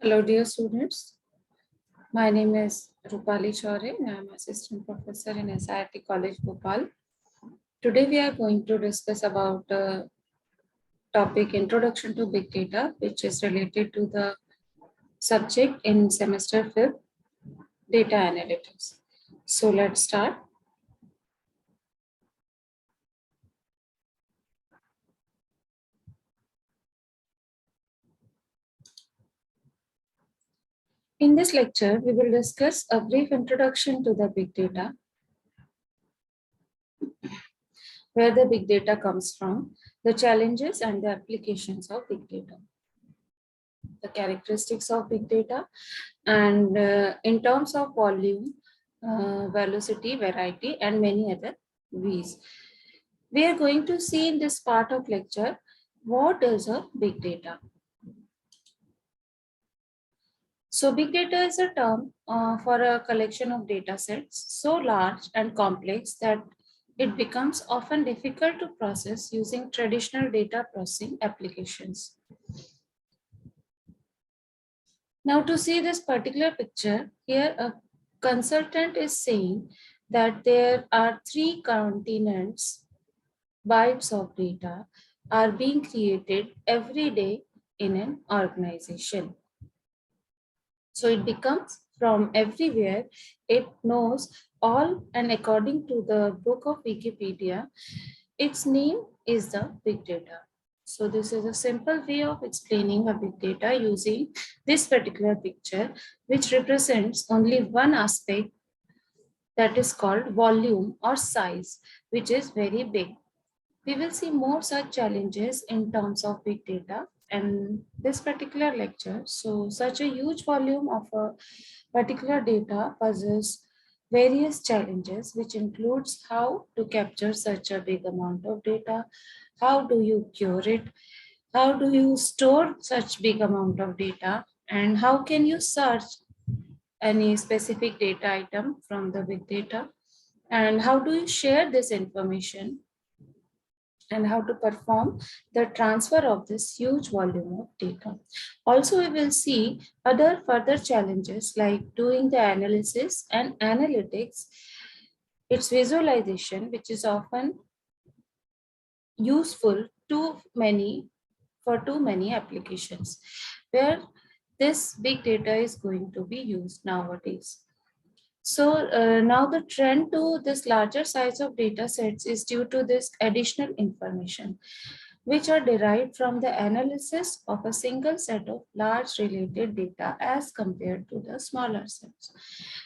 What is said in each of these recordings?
Hello, dear students. My name is Rupali Chaure and I am Assistant Professor in SIT College, Bhopal. Today we are going to discuss about topic Introduction to Big Data, which is related to the subject in semester 5th, Data Analytics. So let's start. In this lecture, we will discuss a brief introduction to the big data, where the big data comes from, the challenges and the applications of big data, the characteristics of big data, and in terms of volume, velocity, variety, and many other V's. We are going to see in this part of lecture what is a big data. So big data is a term for a collection of data sets so large and complex that it becomes often difficult to process using traditional data processing applications. Now to see this particular picture, here a consultant is saying that there are 3 continents, bytes of data are being created every day in an organization. So it becomes from everywhere, it knows all, and according to the book of Wikipedia, its name is the big data. So this is a simple way of explaining a big data using this particular picture, which represents only one aspect, that is called volume or size, which is very big. We will see more such challenges in terms of big data and this particular lecture. So such a huge volume of a particular data poses various challenges, which includes how to capture such a big amount of data, how do you cure it, how do you store such big amount of data, and how can you search any specific data item from the big data, and how do you share this information, and how to perform the transfer of this huge volume of data. Also, we will see other further challenges like doing the analysis and analytics, its visualization, which is often useful for too many applications, where this big data is going to be used nowadays. So now the trend to this larger size of data sets is due to this additional information, which are derived from the analysis of a single set of large related data as compared to the smaller sets.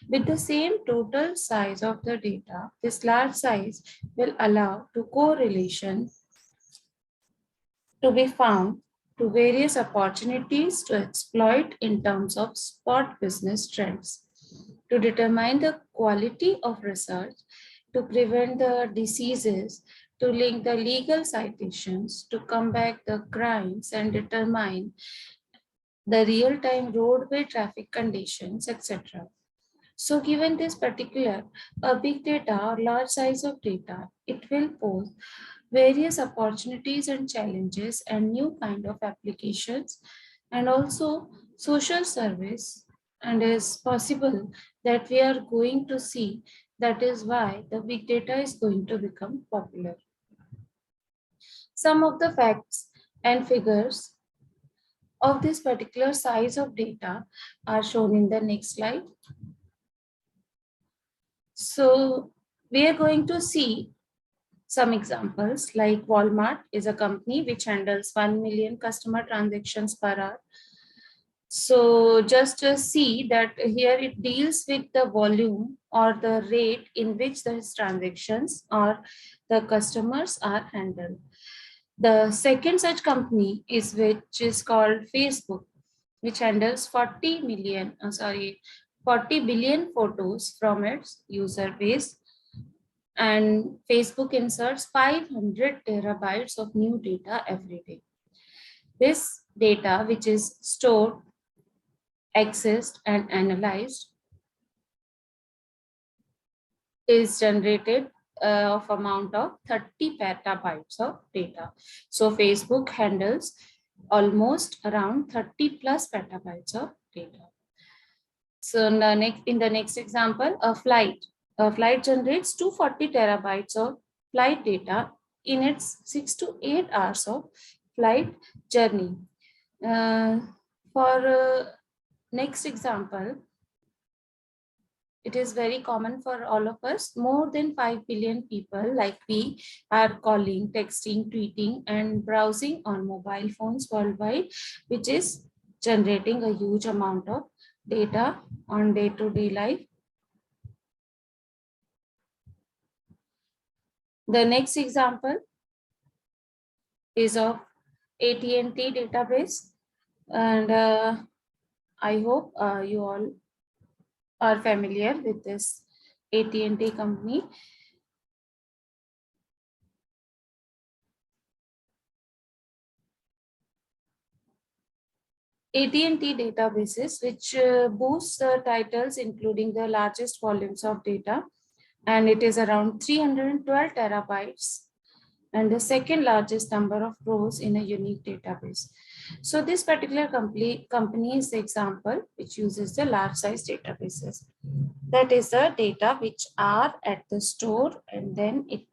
With the same total size of the data, this large size will allow to correlation to be found to various opportunities to exploit in terms of spot business trends, to determine the quality of research, to prevent the diseases, to link the legal citations, to combat the crimes and determine the real-time roadway traffic conditions, etc. So given this particular big data or large size of data, it will pose various opportunities and challenges and new kind of applications and also social service, and is possible that we are going to see that is why the big data is going to become popular. Some of the facts and figures of this particular size of data are shown in the next slide. So we are going to see some examples like Walmart is a company which handles 1 million customer transactions per hour. So just see that here it deals with the volume or the rate in which these transactions or the customers are handled. The second such company is which is called Facebook, which handles 40 billion photos from its user base, and Facebook inserts 500 terabytes of new data every day. This data, which is stored, accessed, and analyzed, is generated of amount of 30 petabytes of data. So Facebook handles almost around 30 plus petabytes of data. So in the next example, a flight generates 240 terabytes of flight data in its 6 to 8 hours of flight journey. For next example, it is very common for all of us. More than 5 billion people like we are calling, texting, tweeting, and browsing on mobile phones worldwide, which is generating a huge amount of data on day-to-day life. The next example is of AT&T database, and I hope you all are familiar with this AT&T company. AT&T databases, which boosts the titles, including the largest volumes of data, and it is around 312 terabytes, and the second largest number of rows in a unique database. So this particular company is the example which uses the large size databases. That is the data which are at the store, and then it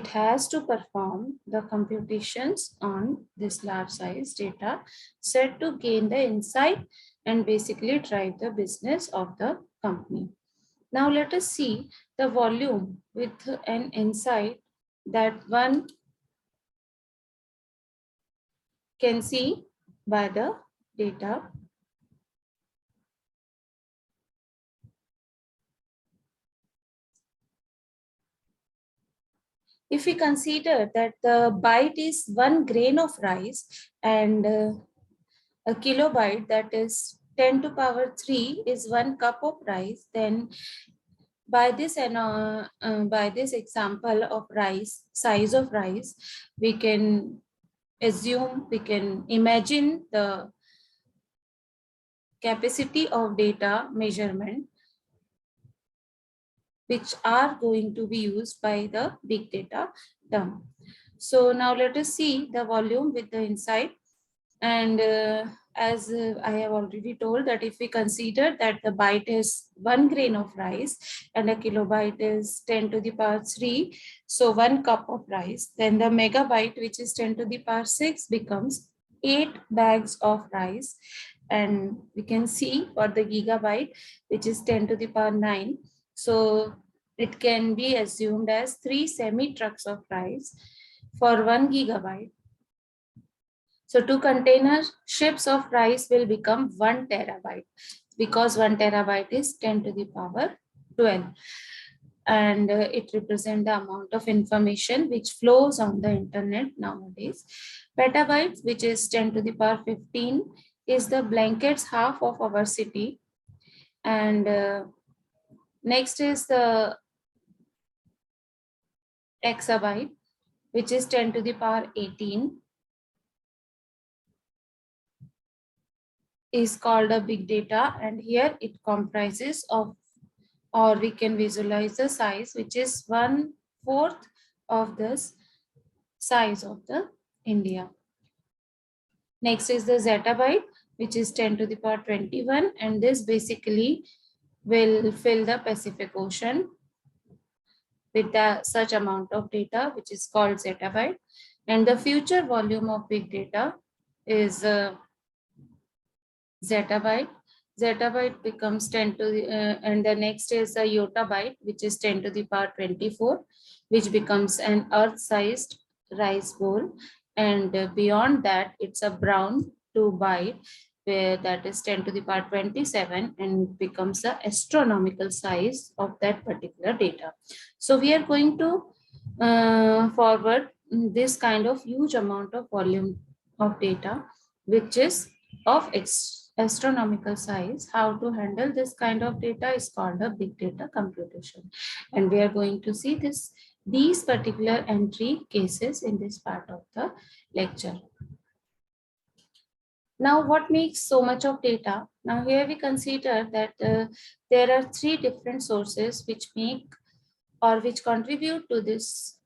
has to perform the computations on this large size data set to gain the insight and basically drive the business of the company. Now let us see the volume with an insight that one can see by the data. If we consider that the byte is 1 grain of rice and a kilobyte, that is 10 to power 3, is 1 cup of rice, then by this example of size of rice, we can imagine the capacity of data measurement which are going to be used by the big data term. So now let us see the volume with the insight. And as I have already told, that if we consider that the byte is 1 grain of rice and a kilobyte is 10 to the power 3, so 1 cup of rice, then the megabyte, which is 10 to the power 6, becomes 8 bags of rice. And we can see for the gigabyte, which is 10 to the power 9, so it can be assumed as 3 semi trucks of rice for 1 gigabyte. So 2 container ships of rice will become 1 terabyte, because 1 terabyte is 10 to the power 12. And it represents the amount of information which flows on the internet nowadays. Petabytes, which is 10 to the power 15, is the blankets half of our city. And next is the exabyte, which is 10 to the power 18, is called a big data, and here it comprises of, or we can visualize the size, which is 1/4 of this size of the India. Next is the zettabyte, which is 10 to the power 21, and this basically will fill the Pacific Ocean with such amount of data, which is called zettabyte. And the future volume of big data is zettabyte. Zettabyte becomes 10 to the, and the next is a yottabyte, which is 10 to the power 24, which becomes an earth-sized rice bowl. And beyond that, it's a brown 2 byte, where that is 10 to the power 27, and becomes the astronomical size of that particular data. So we are going to forward this kind of huge amount of volume of data, which is of astronomical size. How to handle this kind of data is called a big data computation, and we are going to see these particular entry cases in this part of the lecture. Now, what makes so much of data? Now here we consider that there are 3 different sources which make or which contribute to this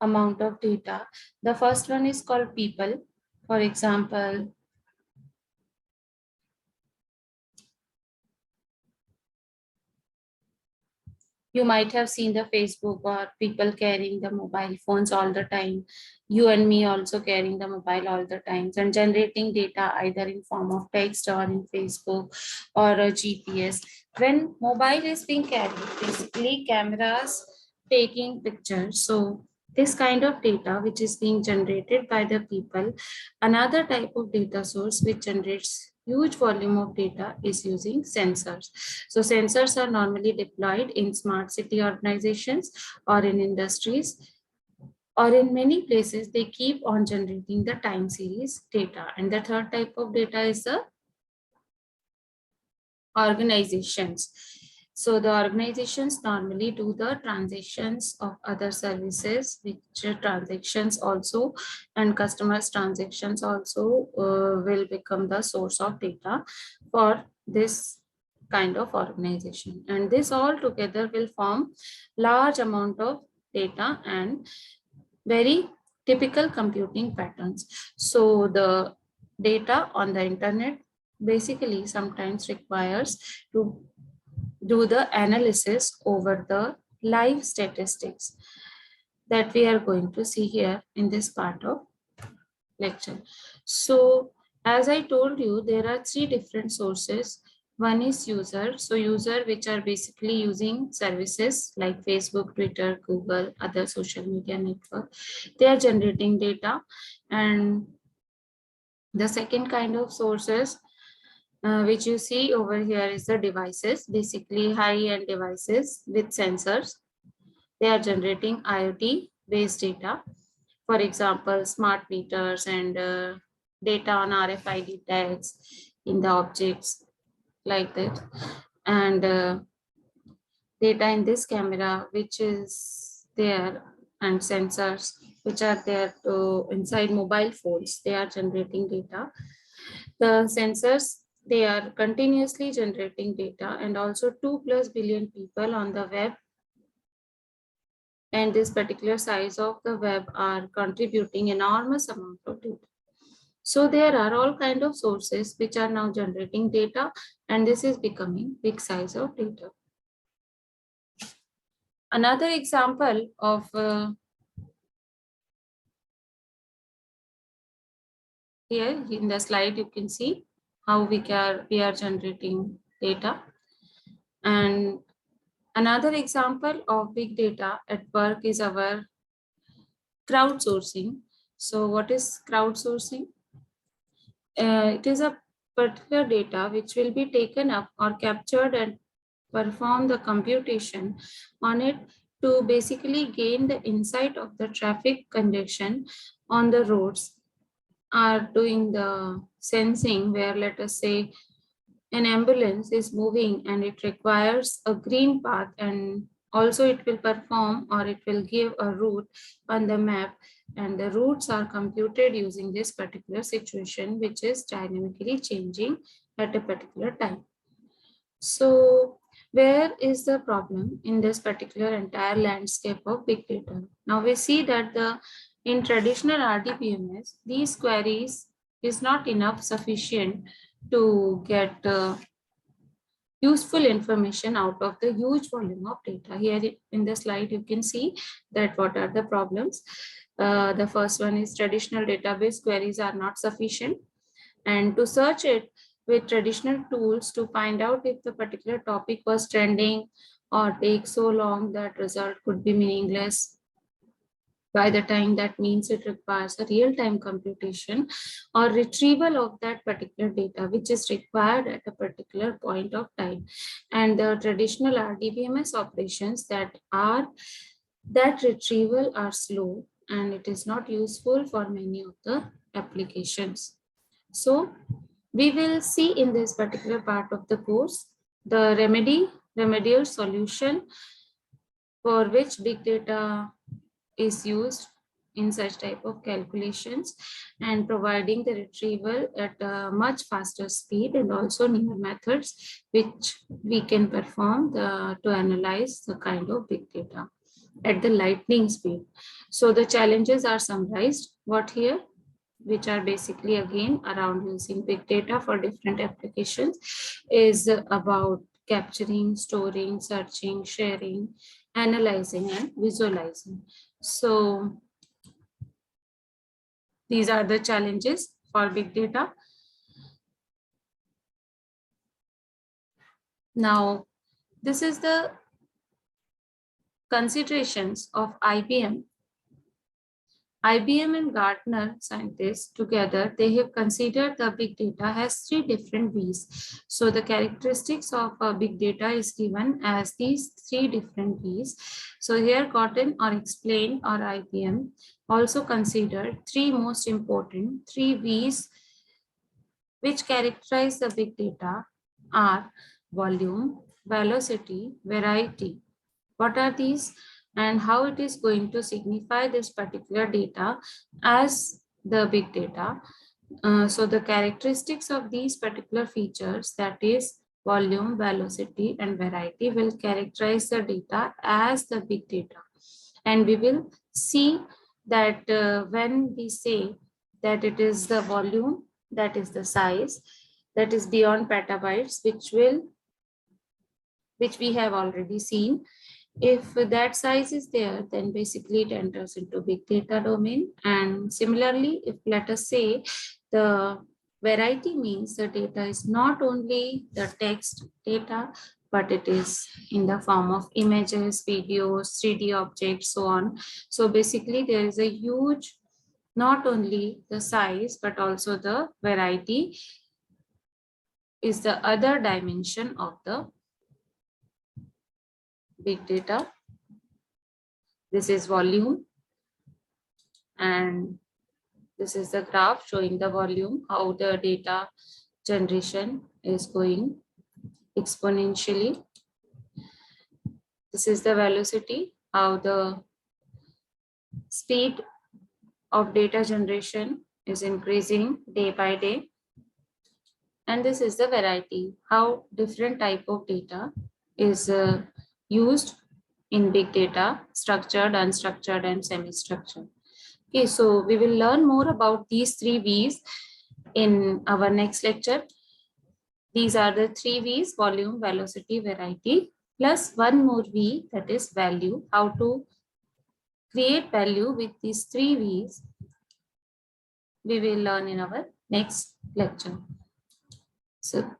amount of data. The first one is called people. For example, You might have seen the Facebook or people carrying the mobile phones all the time. You and me also carrying the mobile all the times and generating data either in form of text or in Facebook or a GPS. When mobile is being carried, basically cameras taking pictures. So this kind of data which is being generated by the people, another type of data source which generates huge volume of data is using sensors. So sensors are normally deployed in smart city organizations or in industries or in many places. They keep on generating the time series data. And the third type of data is the organizations. So the organizations normally do the transactions of other services, which transactions also and customers transactions also will become the source of data for this kind of organization. And this all together will form large amount of data and very typical computing patterns. So the data on the internet basically sometimes requires to do the analysis over the live statistics that we are going to see here in this part of lecture. So as I told you, there are three different sources. One is user. So user, which are basically using services like Facebook, Twitter, Google, other social media network. They are generating data. And the second kind of sources which you see over here is the devices, basically high-end devices with sensors. They are generating IoT based data. For example, smart meters and data on RFID tags in the objects like that. And data in this camera, which is there, and sensors, which are there to inside mobile phones. They are generating data. The sensors, they are continuously generating data, and also 2+ billion people on the web and this particular size of the web are contributing enormous amount of data. So there are all kind of sources which are now generating data, and this is becoming big size of data. Another example of here in the slide, you can see how we are generating data. And another example of big data at work is our crowdsourcing. So what is crowdsourcing? It is a particular data which will be taken up or captured and perform the computation on it to basically gain the insight of the traffic congestion on the roads, are doing the sensing where, let us say, an ambulance is moving and it requires a green path, and also it will perform or it will give a route on the map, and the routes are computed using this particular situation which is dynamically changing at a particular time. So where is the problem in this particular entire landscape of big data? Now we see that in traditional RDBMS, these queries is not enough sufficient to get useful information out of the huge volume of data. Here in the slide, you can see that what are the problems. The first one is traditional database queries are not sufficient, and to search it with traditional tools to find out if the particular topic was trending or take so long that result could be meaningless. By the time, that means it requires a real-time computation or retrieval of that particular data, which is required at a particular point of time. And the traditional RDBMS operations that retrieval are slow, and it is not useful for many of the applications. So we will see in this particular part of the course the remedial solution for which big data is used in such type of calculations, and providing the retrieval at a much faster speed, and also newer methods which we can perform to analyze the kind of big data at the lightning speed. So the challenges are summarized what here, which are basically again around using big data for different applications, is about capturing, storing, searching, sharing, analyzing, and visualizing. So these are the challenges for big data. Now, this is the considerations of IBM. IBM and Gartner scientists together, they have considered the big data has three different V's. So the characteristics of big data is given as these three different V's. So here Gartner or explained or IBM also considered three most important three V's which characterize the big data are volume, velocity, variety. What are these and how it is going to signify this particular data as the big data? So the characteristics of these particular features, that is volume, velocity, and variety, will characterize the data as the big data. And we will see that when we say that it is the volume, that is the size, that is beyond petabytes, which we have already seen. If that size is there, then basically it enters into big data domain. And similarly, if let us say the variety means the data is not only the text data, but it is in the form of images, videos, 3D objects, so on. So basically there is a huge, not only the size, but also the variety is the other dimension of the big data. This is volume, and this is the graph showing the volume, how the data generation is going exponentially. This is the velocity, how the speed of data generation is increasing day by day. And this is the variety, how different type of data is used in big data, structured, unstructured, and semi-structured. Okay, so we will learn more about these three V's in our next lecture. These are the three V's: volume, velocity, variety, plus one more V, that is value. How to create value with these three V's, we will learn in our next lecture. So